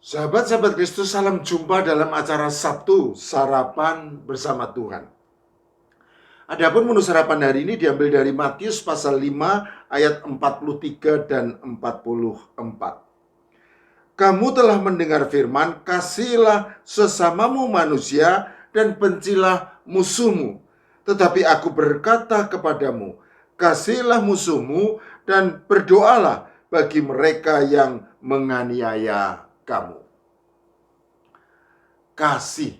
Sahabat-sahabat Kristus, salam jumpa dalam acara Sabtu Sarapan Bersama Tuhan. Adapun menu sarapan hari ini diambil dari Matius pasal 5 ayat 43 dan 44. Kamu telah mendengar firman, kasihilah sesamamu manusia dan bencilah musuhmu. Tetapi aku berkata kepadamu, kasihilah musuhmu dan berdoalah bagi mereka yang menganiaya kamu. Kasih.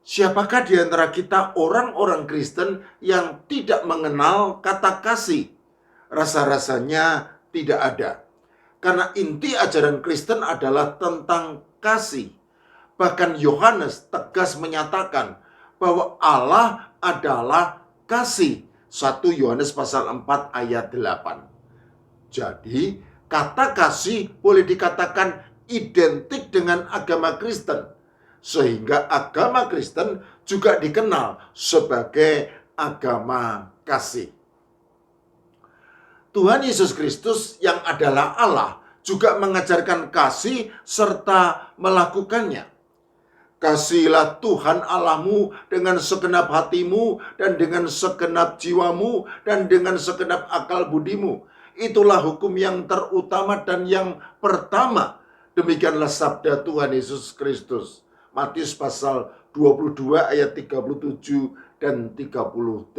Siapakah di antara kita orang-orang Kristen yang tidak mengenal kata kasih? Rasa-rasanya tidak ada. Karena inti ajaran Kristen adalah tentang kasih. Bahkan Yohanes tegas menyatakan bahwa Allah adalah kasih. 1 Yohanes pasal 4 ayat 8. Jadi, kata kasih boleh dikatakan identik dengan agama Kristen. Sehingga agama Kristen juga dikenal sebagai agama kasih. Tuhan Yesus Kristus yang adalah Allah juga mengajarkan kasih serta melakukannya. Kasihilah Tuhan Allahmu dengan segenap hatimu dan dengan segenap jiwamu dan dengan segenap akal budimu. Itulah hukum yang terutama dan yang pertama. Demikianlah sabda Tuhan Yesus Kristus. Matius pasal 22 ayat 37 dan 38.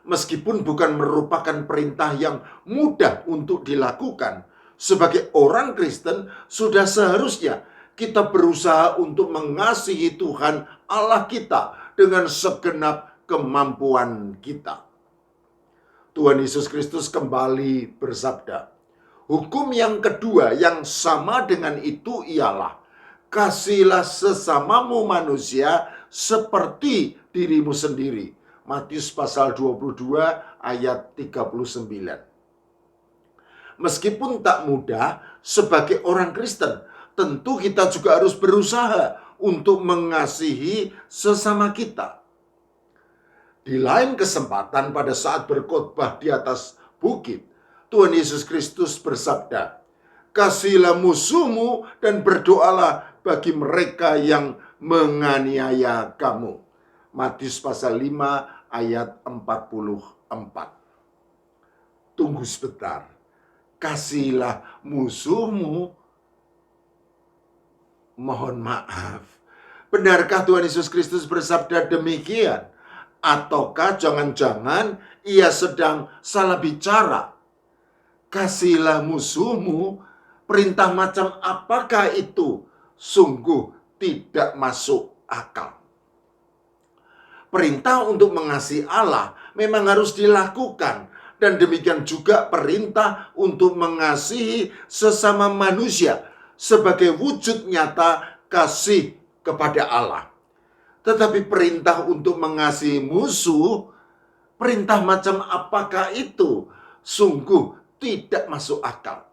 Meskipun bukan merupakan perintah yang mudah untuk dilakukan, sebagai orang Kristen sudah seharusnya kita berusaha untuk mengasihi Tuhan Allah kita dengan segenap kemampuan kita. Tuhan Yesus Kristus kembali bersabda, hukum yang kedua yang sama dengan itu ialah, kasihilah sesamamu manusia seperti dirimu sendiri. Matius pasal 22 ayat 39. Meskipun tak mudah, sebagai orang Kristen, tentu kita juga harus berusaha untuk mengasihi sesama kita. Di lain kesempatan pada saat berkhotbah di atas bukit, Tuhan Yesus Kristus bersabda, kasihilah musuhmu dan berdoalah bagi mereka yang menganiaya kamu. Matius pasal 5 ayat 44. Tunggu sebentar. Kasihilah musuhmu. Mohon maaf. Benarkah Tuhan Yesus Kristus bersabda demikian? Ataukah jangan-jangan ia sedang salah bicara? Kasihilah musuhmu. Perintah macam apakah itu? Sungguh tidak masuk akal. Perintah untuk mengasihi Allah memang harus dilakukan. Dan demikian juga perintah untuk mengasihi sesama manusia sebagai wujud nyata kasih kepada Allah. Tetapi perintah untuk mengasihi musuh, perintah macam apakah itu? Sungguh tidak masuk akal.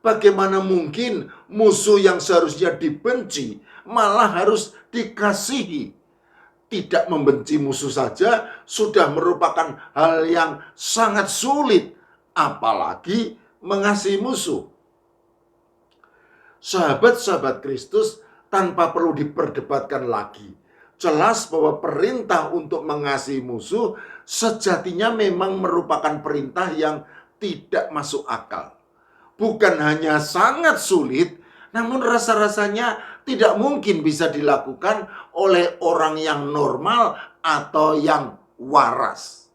Bagaimana mungkin musuh yang seharusnya dibenci malah harus dikasihi? Tidak membenci musuh saja sudah merupakan hal yang sangat sulit, apalagi mengasihi musuh. Sahabat-sahabat Kristus, tanpa perlu diperdebatkan lagi, jelas bahwa perintah untuk mengasihi musuh sejatinya memang merupakan perintah yang tidak masuk akal. Bukan hanya sangat sulit, namun rasa-rasanya tidak mungkin bisa dilakukan oleh orang yang normal atau yang waras.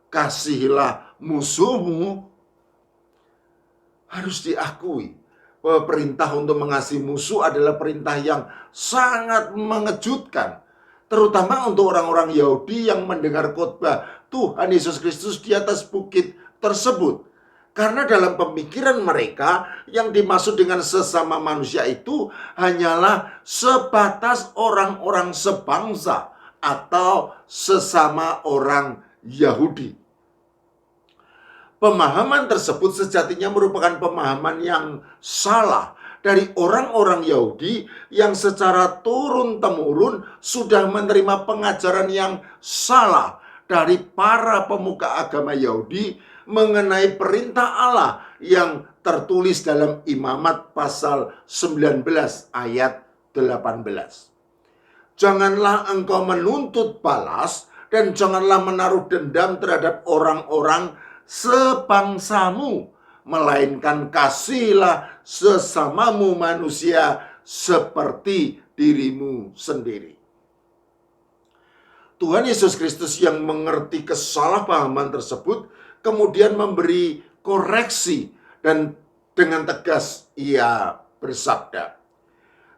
Kasihilah musuhmu. Harus diakui bahwa perintah untuk mengasihi musuh adalah perintah yang sangat mengejutkan. Terutama untuk orang-orang Yahudi yang mendengar khotbah Tuhan Yesus Kristus di atas bukit tersebut. Karena dalam pemikiran mereka yang dimaksud dengan sesama manusia itu hanyalah sebatas orang-orang sebangsa atau sesama orang Yahudi. Pemahaman tersebut sejatinya merupakan pemahaman yang salah dari orang-orang Yahudi yang secara turun-temurun sudah menerima pengajaran yang salah dari para pemuka agama Yahudi mengenai perintah Allah yang tertulis dalam Imamat pasal 19 ayat 18. Janganlah engkau menuntut balas dan janganlah menaruh dendam terhadap orang-orang sebangsamu, melainkan kasihilah sesamamu manusia seperti dirimu sendiri. Tuhan Yesus Kristus yang mengerti kesalahpahaman tersebut kemudian memberi koreksi dan dengan tegas ia bersabda,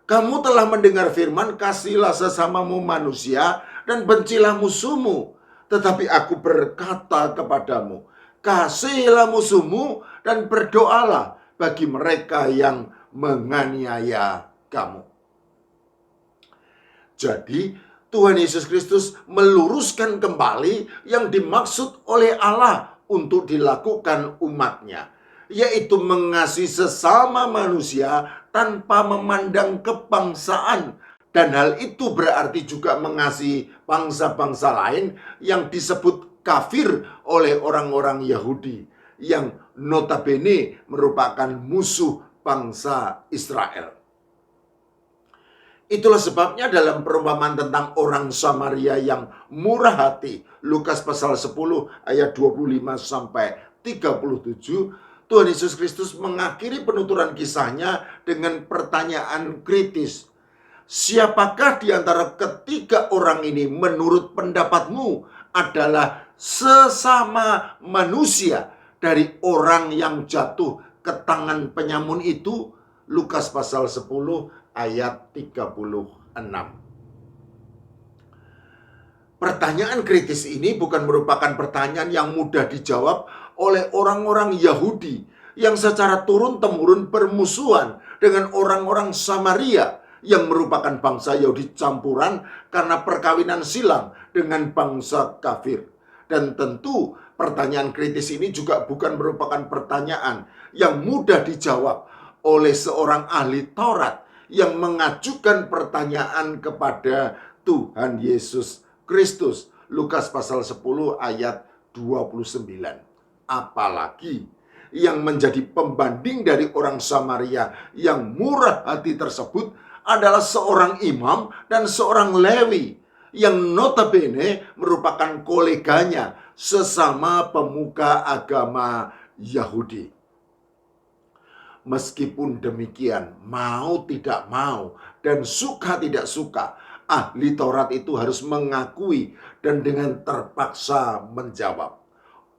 "Kamu telah mendengar firman, kasihilah sesamamu manusia dan bencilah musuhmu. Tetapi aku berkata kepadamu, kasihilah musuhmu dan berdoalah bagi mereka yang menganiaya kamu." Jadi, Tuhan Yesus Kristus meluruskan kembali yang dimaksud oleh Allah untuk dilakukan umatnya, yaitu mengasihi sesama manusia tanpa memandang kebangsaan. Dan hal itu berarti juga mengasihi bangsa-bangsa lain yang disebut kafir oleh orang-orang Yahudi, yang notabene merupakan musuh bangsa Israel. Itulah sebabnya dalam perumpamaan tentang orang Samaria yang murah hati, Lukas pasal 10 ayat 25 sampai 37, Tuhan Yesus Kristus mengakhiri penuturan kisahnya dengan pertanyaan kritis. Siapakah di antara ketiga orang ini menurut pendapatmu adalah sesama manusia dari orang yang jatuh ke tangan penyamun itu? Lukas pasal 10 ayat 36. Pertanyaan kritis ini bukan merupakan pertanyaan yang mudah dijawab oleh orang-orang Yahudi yang secara turun-temurun bermusuhan dengan orang-orang Samaria yang merupakan bangsa Yahudi campuran karena perkawinan silang dengan bangsa kafir. Dan tentu pertanyaan kritis ini juga bukan merupakan pertanyaan yang mudah dijawab oleh seorang ahli Taurat yang mengajukan pertanyaan kepada Tuhan Yesus Kristus. Lukas pasal 10 ayat 29. Apalagi yang menjadi pembanding dari orang Samaria yang murah hati tersebut adalah seorang imam dan seorang Lewi yang notabene merupakan koleganya sesama pemuka agama Yahudi. Meskipun demikian, mau tidak mau dan suka tidak suka, ahli Taurat itu harus mengakui dan dengan terpaksa menjawab.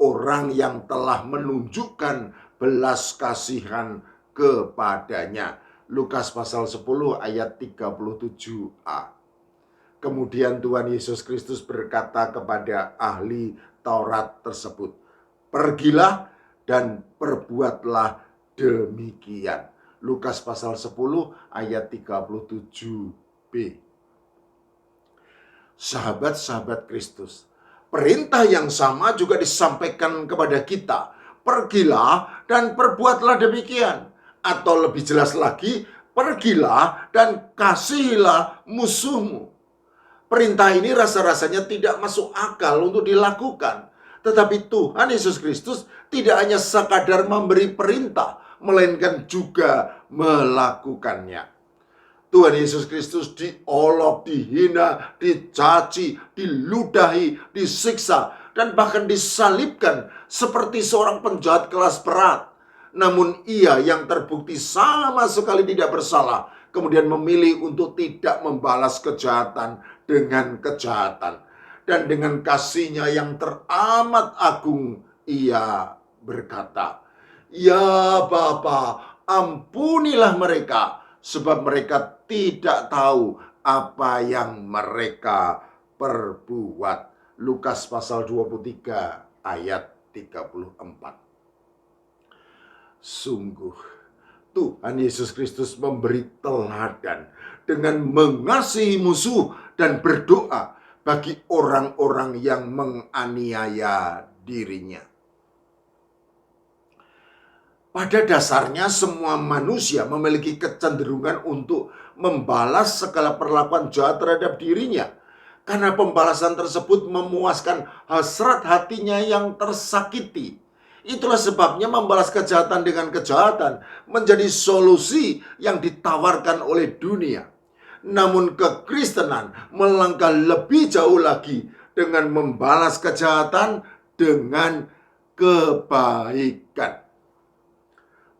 Orang yang telah menunjukkan belas kasihan kepadanya. Lukas pasal 10 ayat 37a. Kemudian Tuhan Yesus Kristus berkata kepada ahli Taurat tersebut, "Pergilah dan perbuatlah demikian." Lukas pasal 10 ayat 37b. Sahabat-sahabat Kristus, perintah yang sama juga disampaikan kepada kita. Pergilah dan perbuatlah demikian. Atau lebih jelas lagi, pergilah dan kasihilah musuhmu. Perintah ini rasa-rasanya tidak masuk akal untuk dilakukan. Tetapi Tuhan Yesus Kristus tidak hanya sekadar memberi perintah, melainkan juga melakukannya. Tuhan Yesus Kristus diolok, dihina, dicaci, diludahi, disiksa, dan bahkan disalibkan seperti seorang penjahat kelas berat. Namun ia yang terbukti sama sekali tidak bersalah, kemudian memilih untuk tidak membalas kejahatan dengan kejahatan. Dan dengan kasih-Nya yang teramat agung, ia berkata, "Ya Bapa, ampunilah mereka, sebab mereka tidak tahu apa yang mereka perbuat." Lukas pasal 23 ayat 34. Sungguh, Tuhan Yesus Kristus memberi teladan dengan mengasihi musuh dan berdoa bagi orang-orang yang menganiaya dirinya. Pada dasarnya semua manusia memiliki kecenderungan untuk membalas segala perlakuan jahat terhadap dirinya. karena pembalasan tersebut memuaskan hasrat hatinya yang tersakiti. Itulah sebabnya membalas kejahatan dengan kejahatan menjadi solusi yang ditawarkan oleh dunia. Namun kekristenan melangkah lebih jauh lagi dengan membalas kejahatan dengan kebaikan.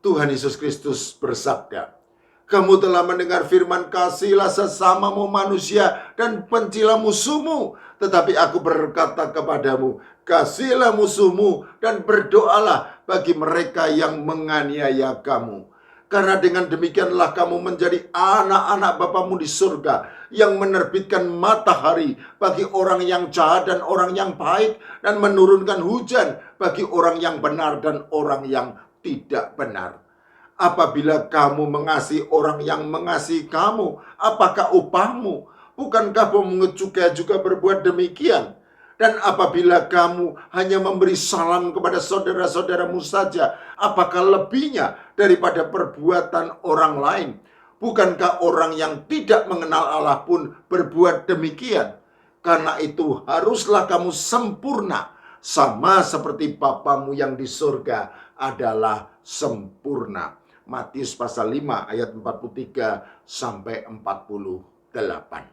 Tuhan Yesus Kristus bersabda, "Kamu telah mendengar firman, kasihilah sesamamu manusia dan bencilah musuhmu. Tetapi aku berkata kepadamu, kasihilah musuhmu dan berdoalah bagi mereka yang menganiaya kamu. Karena dengan demikianlah kamu menjadi anak-anak Bapamu di surga, yang menerbitkan matahari bagi orang yang jahat dan orang yang baik, dan menurunkan hujan bagi orang yang benar dan orang yang tidak benar. Apabila kamu mengasihi orang yang mengasihi kamu, apakah upahmu? Bukankah pemungut cukai juga berbuat demikian? Dan apabila kamu hanya memberi salam kepada saudara-saudaramu saja, apakah lebihnya daripada perbuatan orang lain? Bukankah orang yang tidak mengenal Allah pun berbuat demikian? Karena itu haruslah kamu sempurna, sama seperti Bapamu yang di surga adalah sempurna." Matius pasal 5 ayat 43 sampai 48.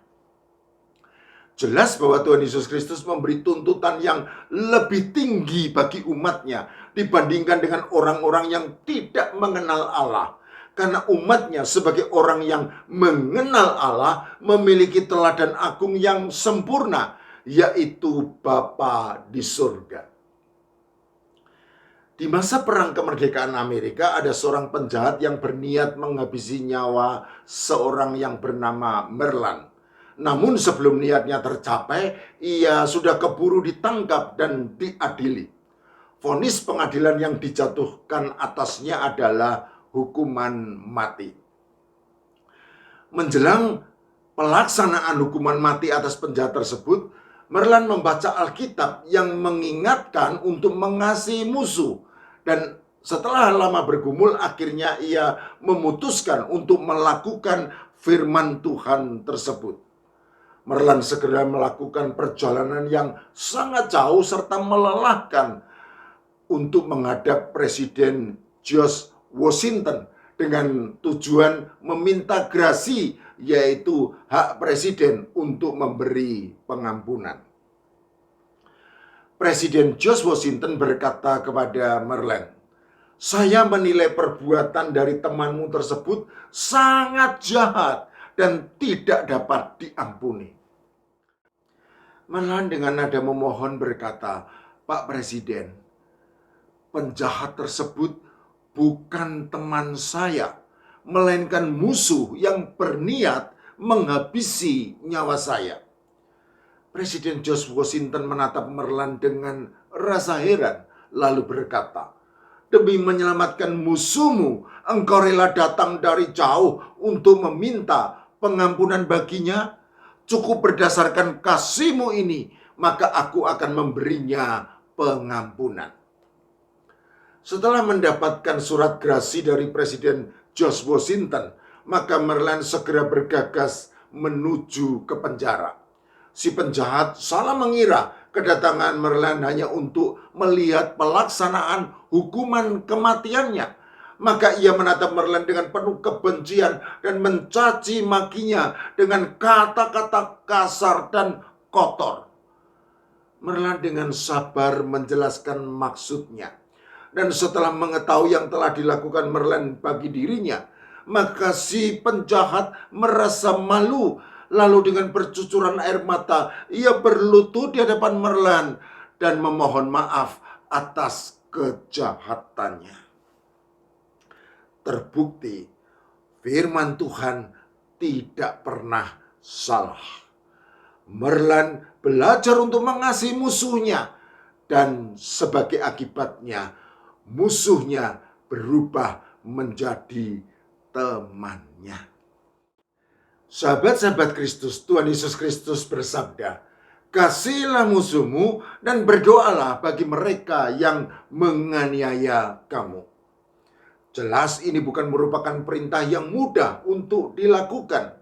Jelas bahwa Tuhan Yesus Kristus memberi tuntutan yang lebih tinggi bagi umatnya dibandingkan dengan orang-orang yang tidak mengenal Allah. Karena umatnya sebagai orang yang mengenal Allah memiliki teladan agung yang sempurna, yaitu Bapa di surga. Di masa perang kemerdekaan Amerika, ada seorang penjahat yang berniat menghabisi nyawa seorang yang bernama Merlan. Namun sebelum niatnya tercapai, ia sudah keburu ditangkap dan diadili. Vonis pengadilan yang dijatuhkan atasnya adalah hukuman mati. Menjelang pelaksanaan hukuman mati atas penjahat tersebut, Merlan membaca Alkitab yang mengingatkan untuk mengasihi musuh. Dan setelah lama bergumul, akhirnya ia memutuskan untuk melakukan firman Tuhan tersebut. Merlan segera melakukan perjalanan yang sangat jauh serta melelahkan untuk menghadap Presiden George Washington dengan tujuan meminta grasi, yaitu hak presiden untuk memberi pengampunan. Presiden George Washington berkata kepada Merlan, "Saya menilai perbuatan dari temanmu tersebut sangat jahat dan tidak dapat diampuni." Merlan dengan nada memohon berkata, "Pak Presiden, penjahat tersebut bukan teman saya, melainkan musuh yang berniat menghabisi nyawa saya." Presiden George Washington menatap Merlan dengan rasa heran, lalu berkata, "Demi menyelamatkan musuhmu, engkau rela datang dari jauh untuk meminta pengampunan baginya? Cukup berdasarkan kasihmu ini, maka aku akan memberinya pengampunan." Setelah mendapatkan surat grasi dari Presiden George Washington, maka Merlan segera bergegas menuju ke penjara. Si penjahat salah mengira kedatangan Merlan hanya untuk melihat pelaksanaan hukuman kematiannya. Maka ia menatap Merlan dengan penuh kebencian dan mencaci makinya dengan kata-kata kasar dan kotor. Merlan dengan sabar menjelaskan maksudnya. Dan setelah mengetahui yang telah dilakukan Merlan bagi dirinya, maka si penjahat merasa malu. Lalu dengan bercucuran air mata, ia berlutut di hadapan Merlan dan memohon maaf atas kejahatannya. Terbukti firman Tuhan tidak pernah salah. Merlan belajar untuk mengasihi musuhnya, dan sebagai akibatnya musuhnya berubah menjadi temannya. Sahabat-sahabat Kristus, Tuhan Yesus Kristus bersabda, "Kasihilah musuhmu dan berdoalah bagi mereka yang menganiaya kamu." Jelas ini bukan merupakan perintah yang mudah untuk dilakukan.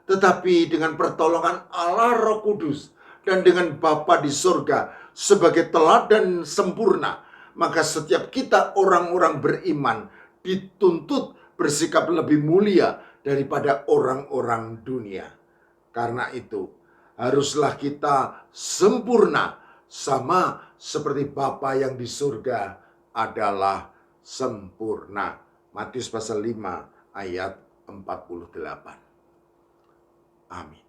tetapi dengan pertolongan Allah Roh Kudus dan dengan Bapa di surga sebagai teladan sempurna, maka setiap kita orang-orang beriman dituntut bersikap lebih mulia daripada orang-orang dunia. Karena itu, haruslah kita sempurna sama seperti Bapa yang di surga adalah sempurna. Matius pasal 5 ayat 48. Amin.